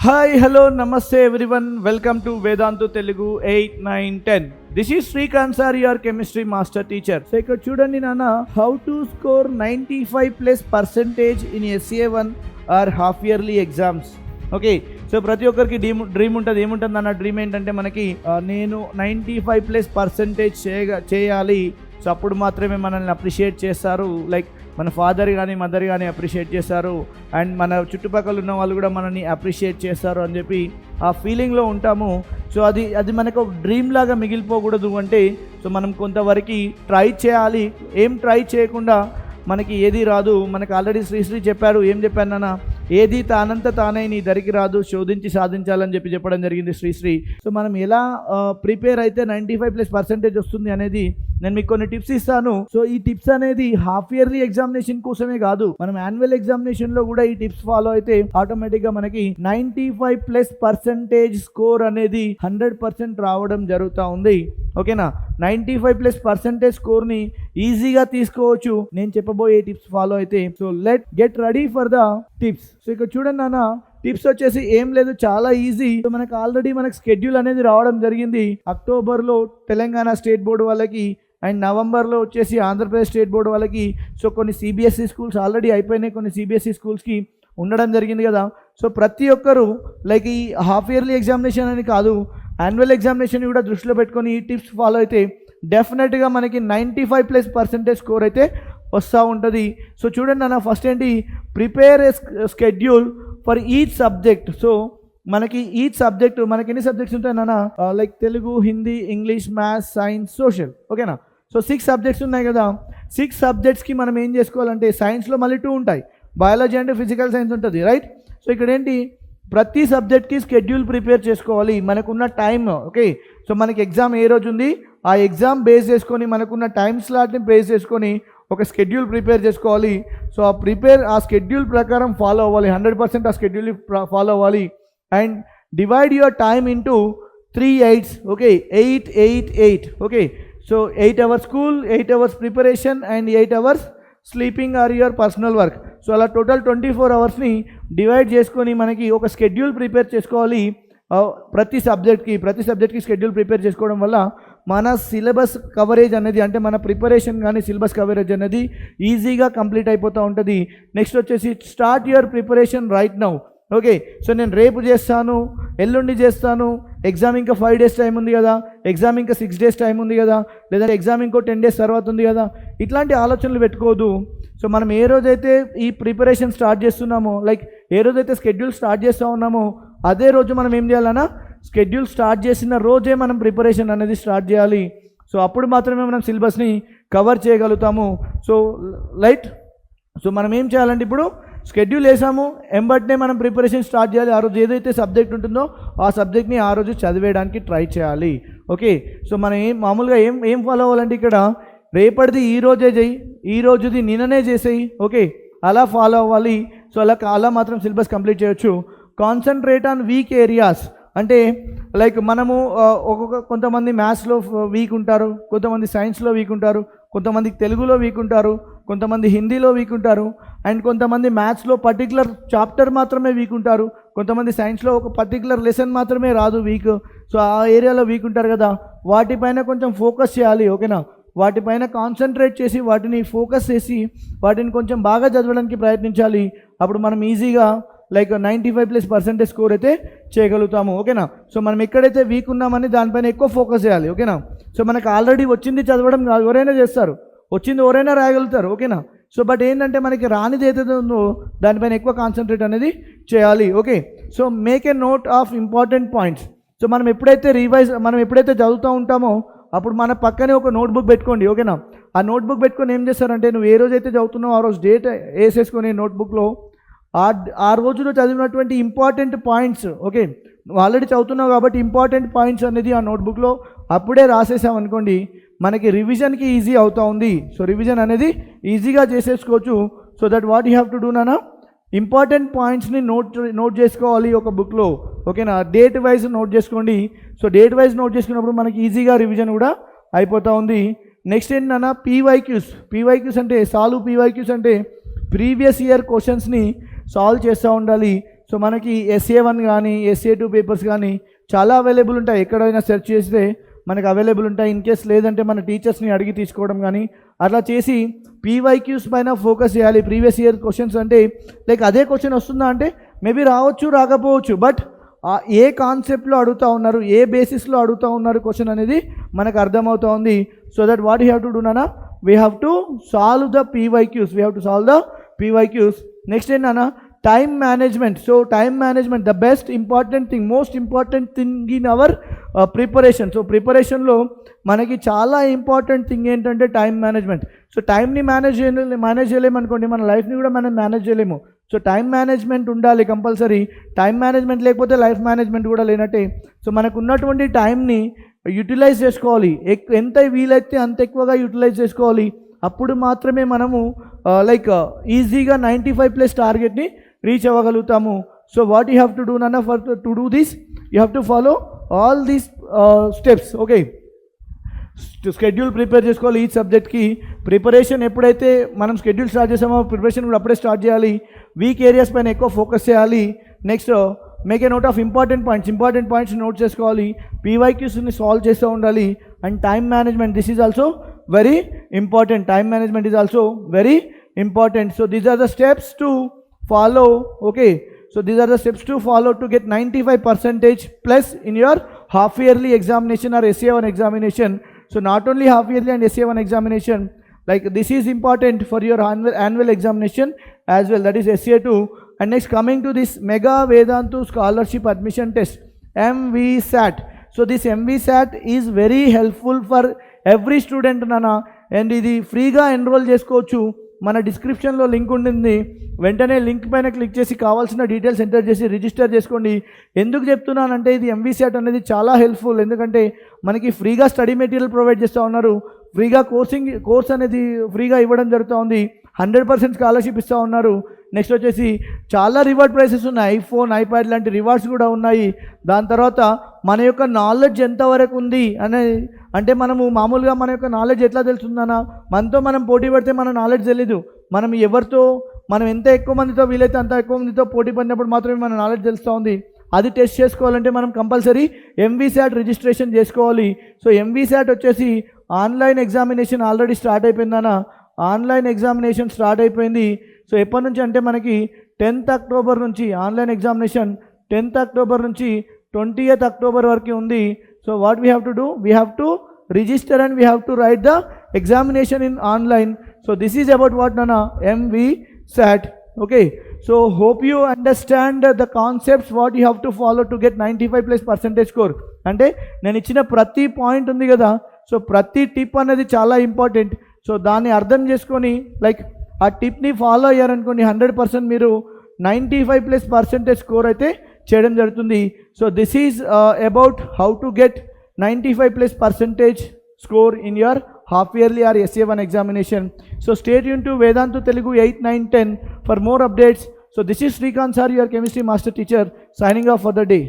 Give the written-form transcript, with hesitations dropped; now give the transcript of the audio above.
Hi hello నమస్తే everyone, welcome to Vedantu Telugu 8, 9, 10. This is Srikanth sir, your chemistry master teacher. So ఇక్కడ చూడండి నాన్న, how to score 95+% in SA1 or half yearly exams. Okay, so ప్రతి ఒక్కరికి dream ఉంటుంది. ఏముంటుంది అన్న డ్రీమ్ ఏంటంటే మనకి నేను 95+% చేయాలి. సో అప్పుడు మాత్రమే మనల్ని అప్రిషియేట్ చేస్తారు. లైక్ మన ఫాదర్ కానీ మదర్ కానీ అప్రిషియేట్ చేస్తారు, అండ్ మన చుట్టుపక్కల ఉన్న వాళ్ళు కూడా మనల్ని అప్రిషియేట్ చేస్తారు అని చెప్పి ఆ ఫీలింగ్లో ఉంటాము. సో అది మనకు ఒక డ్రీమ్ లాగా మిగిలిపోకూడదు అంటే, సో మనం కొంతవరకు ట్రై చేయాలి. ఏం ట్రై చేయకుండా మనకి ఏది రాదు. మనకు ఆల్రెడీ శ్రీశ్రీ చెప్పారు. ఏం చెప్పాను నాన్న? ఏది తానంత తానే నీ దరికి రాదు, శోధించి సాధించాలని చెప్పడం జరిగింది శ్రీశ్రీ. సో మనం ఎలా ప్రిపేర్ అయితే 95+% వస్తుంది అనేది నేను మీకు కొన్ని టిప్స్ ఇస్తాను. సో ఈ టిప్స్ అనేది హాఫ్ ఇయర్లీ ఎగ్జామినేషన్ కోసమే కాదు, మనం యాన్యువల్ ఎగ్జామినేషన్ లో కూడా ఈ టిప్స్ ఫాలో అయితే ఆటోమేటిక్ గా మనకి 95+% స్కోర్ అనేది 100% రావడం జరుగుతూ ఉంది. ఓకేనా? 95+% స్కోర్ ని ఈజీగా తీసుకోవచ్చు నేను చెప్పబోయే టిప్స్ ఫాలో అయితే. So let get ready for the tips. So ఇక్కడ చూడండి నాన్న, టిప్స్ వచ్చేసి ఏం లేదు, చాలా ఈజీ. సో మనకు ఆల్రెడీ మనకు స్కెడ్యూల్ అనేది రావడం జరిగింది. అక్టోబర్లో తెలంగాణ స్టేట్ బోర్డు వాళ్ళకి, అండ్ నవంబర్లో వచ్చేసి ఆంధ్రప్రదేశ్ స్టేట్ బోర్డు వాళ్ళకి. సో కొన్ని సిబిఎస్ఈ స్కూల్స్ ఆల్రెడీ అయిపోయినాయి, కొన్ని సిబిఎస్ఈ స్కూల్స్కి ఉండడం జరిగింది కదా. సో ప్రతి ఒక్కరు లైక్ ఈ హాఫ్ ఇయర్లీ ఎగ్జామినేషన్ అని కాదు, యాన్యువల్ ఎగ్జామినేషన్ కూడా దృష్టిలో పెట్టుకొని ఈ టిప్స్ ఫాలో అయితే డెఫినెట్గా మనకి 95+% స్కోర్ అయితే వస్తూ ఉంటుంది. సో చూడండి అన్న, ఫస్ట్ ఏంటి, prepare A schedule for each subject. So మనకి ఈచ్ సబ్జెక్ట్, మనకి ఎన్ని సబ్జెక్ట్స్ ఉంటాయి నాన్న? Like Telugu, Hindi, English, maths, science, social. ఓకేనా? సో 6 సబ్జెక్ట్స్ ఉన్నాయి కదా. 6 సబ్జెక్ట్స్కి మనం ఏం చేసుకోవాలంటే, సైన్స్లో మళ్ళీ 2 ఉంటాయి, బయాలజీ అంటే ఫిజికల్ సైన్స్ ఉంటుంది, రైట్? సో ఇక్కడ ఏంటి, ప్రతి సబ్జెక్ట్కి స్కెడ్యూల్ ప్రిపేర్ చేసుకోవాలి మనకున్న టైం. ఓకే, సో మనకి ఎగ్జామ్ ఏ రోజు ఉంది, ఆ ఎగ్జామ్ బేస్ చేసుకొని మనకున్న టైం స్లాట్ని బేస్ చేసుకొని ఒక స్కెడ్యూల్ ప్రిపేర్ చేసుకోవాలి. సో ఆ స్కెడ్యూల్ ప్రకారం ఫాలో అవ్వాలి, 100% ఆ స్కెడ్యూల్ ఫాలో అవ్వాలి. And divide your time into 3 8s. Okay, 8 8 8. Okay, so 8 hours school, 8 hours preparation, and 8 hours sleeping or your personal work. So అలా టోటల్ 24 hours డివైడ్ చేసుకొని మనకి ఒక స్కెడ్యూల్ ప్రిపేర్ చేసుకోవాలి. ప్రతి సబ్జెక్ట్కి స్కెడ్యూల్ ప్రిపేర్ చేసుకోవడం వల్ల మన సిలబస్ కవరేజ్ అనేది, అంటే మన ప్రిపరేషన్ కానీ సిలబస్ కవరేజ్ అనేది ఈజీగా కంప్లీట్ అయిపోతూ ఉంటుంది. నెక్స్ట్ వచ్చేసి start your preparation right now. Okay, so నేను రేపు చేస్తాను, ఎల్లుండి చేస్తాను, ఎగ్జామ్ ఇంకా 5 days టైం ఉంది కదా, ఎగ్జామ్ ఇంకా 6 days టైం ఉంది కదా, లేదా ఎగ్జామ్ ఇంకో 10 days తర్వాత ఉంది కదా, ఇట్లాంటి ఆలోచనలు పెట్టుకోవద్దు. సో మనం ఏ రోజైతే ఈ ప్రిపరేషన్ స్టార్ట్ చేస్తున్నామో, లైక్ ఏ రోజైతే స్కెడ్యూల్ స్టార్ట్ చేస్తూ ఉన్నామో అదే రోజు మనం ఏం చేయాలన్నా, స్కెడ్యూల్ స్టార్ట్ చేసిన రోజే మనం ప్రిపరేషన్ అనేది స్టార్ట్ చేయాలి. సో అప్పుడు మాత్రమే మనం సిలబస్ని కవర్ చేయగలుగుతాము. సో మనం ఏం చేయాలంటే, ఇప్పుడు స్కెడ్యూల్ వేసాము, ఎంబట్నే మనం ప్రిపరేషన్ స్టార్ట్ చేయాలి. ఆ రోజు ఏదైతే సబ్జెక్ట్ ఉంటుందో ఆ సబ్జెక్ట్ని ఆ రోజు చదివేయడానికి ట్రై చేయాలి. ఓకే, సో మనం మామూలుగా ఏం ఫాలో అవ్వాలంటే, ఇక్కడ రేపటిది ఈ రోజే చేయి, ఈ రోజుది నిన్ననే చేసేయి. ఓకే, అలా ఫాలో అవ్వాలి. సో అలా మాత్రం సిలబస్ కంప్లీట్ చేయొచ్చు. Concentrate on weak areas. అంటే లైక్ మనము కొంతమంది మ్యాథ్స్లో వీక్ ఉంటారు, కొంతమంది సైన్స్లో వీక్ ఉంటారు, కొంతమంది తెలుగులో వీక్ ఉంటారు, కొంతమంది హిందీలో వీక్ ఉంటారు, అండ్ కొంతమంది మ్యాథ్స్లో పర్టికులర్ చాప్టర్ మాత్రమే వీక్ ఉంటారు, కొంతమంది సైన్స్లో ఒక పర్టికులర్ లెసన్ మాత్రమే రాదు వీక్. సో ఆ ఏరియాలో వీక్ ఉంటారు కదా, వాటిపైన కొంచెం ఫోకస్ చేయాలి. ఓకేనా? వాటిపైన కాన్సన్ట్రేట్ చేసి వాటిని ఫోకస్ చేసి వాటిని కొంచెం బాగా చదవడానికి ప్రయత్నించాలి. అప్పుడు మనం ఈజీగా లైక్ 95+% స్కోర్ అయితే చేయగలుగుతాము. ఓకేనా? సో మనం ఎక్కడైతే వీక్ ఉన్నామని దానిపైన ఎక్కువ ఫోకస్ చేయాలి. ఓకేనా? సో మనకు ఆల్రెడీ వచ్చింది చదవడం ఎవరైనా చేస్తారు, వచ్చింది ఎవరైనా రాయగలుగుతారు. ఓకేనా? సో బట్ ఏంటంటే మనకి రానిది ఏదైతే ఉందో దానిపైన ఎక్కువ కాన్సన్ట్రేట్ అనేది చేయాలి. Okay, so make a note of important points. So మనం ఎప్పుడైతే చదువుతూ ఉంటామో అప్పుడు మన పక్కనే ఒక నోట్బుక్ పెట్టుకోండి. ఓకేనా? ఆ నోట్బుక్ పెట్టుకొని ఏం చేస్తారంటే, నువ్వు ఏ రోజైతే చదువుతున్నావు ఆ రోజు డేట్ వేసేసుకొని నోట్బుక్లో ఆ రోజులో చదివినటువంటి ఇంపార్టెంట్ పాయింట్స్. ఓకే, నువ్వు ఆల్రెడీ చదువుతున్నావు కాబట్టి ఇంపార్టెంట్ పాయింట్స్ అనేది ఆ నోట్బుక్లో అప్పుడే రాసేసాం అనుకోండి, మనకి రివిజన్కి ఈజీ అవుతూ ఉంది. సో రివిజన్ అనేది ఈజీగా చేసేసుకోవచ్చు. So that what you have to do నానా, ఇంపార్టెంట్ పాయింట్స్ని నోట్ చేసుకోవాలి ఒక బుక్లో. ఓకేనా? డేట్ వైజ్ నోట్ చేసుకోండి. సో డేట్ వైజ్ నోట్ చేసుకున్నప్పుడు మనకి ఈజీగా రివిజన్ కూడా అయిపోతూ ఉంది. నెక్స్ట్ ఏంటన్నా, పీవైక్యూస్ అంటే ప్రీవియస్ ఇయర్ క్వశ్చన్స్ని సాల్వ్ చేస్తూ ఉండాలి. సో మనకి SA1 కానీ SA2 పేపర్స్ కానీ చాలా అవైలబుల్ ఉంటాయి. ఎక్కడైనా సెర్చ్ చేస్తే మనకు అవైలబుల్ ఉంటాయి. ఇన్ కేస్ లేదంటే మన టీచర్స్ని అడిగి తీసుకోవడం కానీ అట్లా చేసి PYQs పైన ఫోకస్ చేయాలి. ప్రీవియస్ ఇయర్ క్వశ్చన్స్ అంటే లైక్ అదే క్వశ్చన్ వస్తుందా అంటే మేబీ రావచ్చు, రాకపోవచ్చు, బట్ ఏ కాన్సెప్ట్లో అడుగుతూ ఉన్నారు, ఏ బేసిస్లో అడుగుతూ ఉన్నారు క్వశ్చన్ అనేది మనకు అర్థమవుతూ ఉంది. So that what you have to do నానా, we have to solve the PYQs. Next ఏంటన్నా, time management. So time management the best important thing, most important thing in our preparation. So ప్రిపరేషన్లో మనకి చాలా important thing ఏంటంటే time management. So టైంని manage చేయలేము అనుకోండి, మన లైఫ్ని కూడా మనం మేనేజ్ చేయలేము. సో టైం మేనేజ్మెంట్ ఉండాలి కంపల్సరీ. టైం మేనేజ్మెంట్ లేకపోతే లైఫ్ మేనేజ్మెంట్ కూడా లేనట్టే. సో మనకు ఉన్నటువంటి టైంని యూటిలైజ్ చేసుకోవాలి, ఎంత వీలైతే అంత ఎక్కువగా యూటిలైజ్ చేసుకోవాలి. అప్పుడు మాత్రమే మనము లైక్ ఈజీగా 95+ టార్గెట్ని రీచ్ అవ్వగలుగుతాము. So what you have to do నాన్న, for to do this you have to follow all these steps. Okay, schedule prepare చేసుకోవాలి. ఈ సబ్జెక్ట్కి ప్రిపరేషన్ ఎప్పుడైతే మనం స్కెడ్యూల్ స్టార్ట్ చేసామో ప్రిపరేషన్ కూడా అప్పుడే స్టార్ట్ చేయాలి. వీక్ ఏరియాస్ పైన ఎక్కువ ఫోకస్ చేయాలి. Next make a note of important points note చేసుకోవాలి. PYQsని సాల్వ్ చేస్తూ ఉండాలి. And time management, this is also very important. Time management is also very important. So these are the steps to follow. Okay, so these are the steps to follow to get 95% plus in your half yearly examination or SA1 examination. So not only half yearly and SA1 examination, like this is important for your annual examination as well, that is SA2. And next, coming to this Mega Vedantu Scholarship Admission Test, MVSAT. So this MVSAT is very helpful for every student nana, and ఇది ఫ్రీగా enrol చేసుకోవచ్చు. మన డిస్క్రిప్షన్లో link ఉంటుంది, వెంటనే link పైన click చేసి కావాల్సిన డీటెయిల్స్ ఎంటర్ చేసి రిజిస్టర్ చేసుకోండి. ఎందుకు చెప్తున్నానంటే ఇది MVSAT అనేది చాలా హెల్ప్ఫుల్, ఎందుకంటే మనకి ఫ్రీగా స్టడీ మెటీరియల్ ప్రొవైడ్ చేస్తూ ఉన్నారు, ఫ్రీగా కోర్స్ అనేది ఫ్రీగా ఇవ్వడం జరుగుతూ ఉంది, 100% స్కాలర్షిప్ ఇస్తూ ఉన్నారు. నెక్స్ట్ వచ్చేసి చాలా రివార్డ్ ప్రైసెస్ ఉన్నాయి, iPhone, iPad లాంటి రివార్డ్స్ కూడా ఉన్నాయి. దాని తర్వాత మన యొక్క నాలెడ్జ్ ఎంతవరకు ఉంది అంటే మనము మామూలుగా మన యొక్క నాలెడ్జ్ ఎట్లా తెలుస్తుందన్నా, మనతో మనం పోటీ పడితే మన నాలెడ్జ్ తెలీదు. మనం ఎంత ఎక్కువ మందితో వీలైతే అంత ఎక్కువ మందితో పోటీ పడినప్పుడు మాత్రమే మన నాలెడ్జ్ తెలుస్తూ ఉంది. అది టెస్ట్ చేసుకోవాలంటే మనం కంపల్సరీ MVSAT రిజిస్ట్రేషన్ చేసుకోవాలి. సో MVSAT వచ్చేసి ఆన్లైన్ ఎగ్జామినేషన్ ఆల్రెడీ స్టార్ట్ అయిపోయిందన్నా, ఆన్లైన్ ఎగ్జామినేషన్ స్టార్ట్ అయిపోయింది. సో ఎప్పటి నుంచి అంటే మనకి 10th అక్టోబర్ నుంచి ఆన్లైన్ ఎగ్జామినేషన్, 10th అక్టోబర్ నుంచి 20th అక్టోబర్ వరకు ఉంది. So what we have to do, we have to register and we have to write the examination in online. So this is about what nana, MVSAT. Okay, so hope you understand the concepts what you have to follow to get 95+ score. అంటే నేను ఇచ్చిన ప్రతి point ఉంది కదా, so ప్రతి tip అనేది చాలా important. So దాన్ని అర్థం చేసుకొని లైక్ ఆ టిప్ని ఫాలో అయ్యారనుకోండి 100% మీరు 95+ స్కోర్ అయితే చేయడం జరుగుతుంది. So this is about how to get 95+ score in your half yearly or SA1 examination. So stay tuned to Vedantu Telugu 8, 9, 10 for more updates. So this is Srikanth sir, your chemistry master teacher, signing off for the day.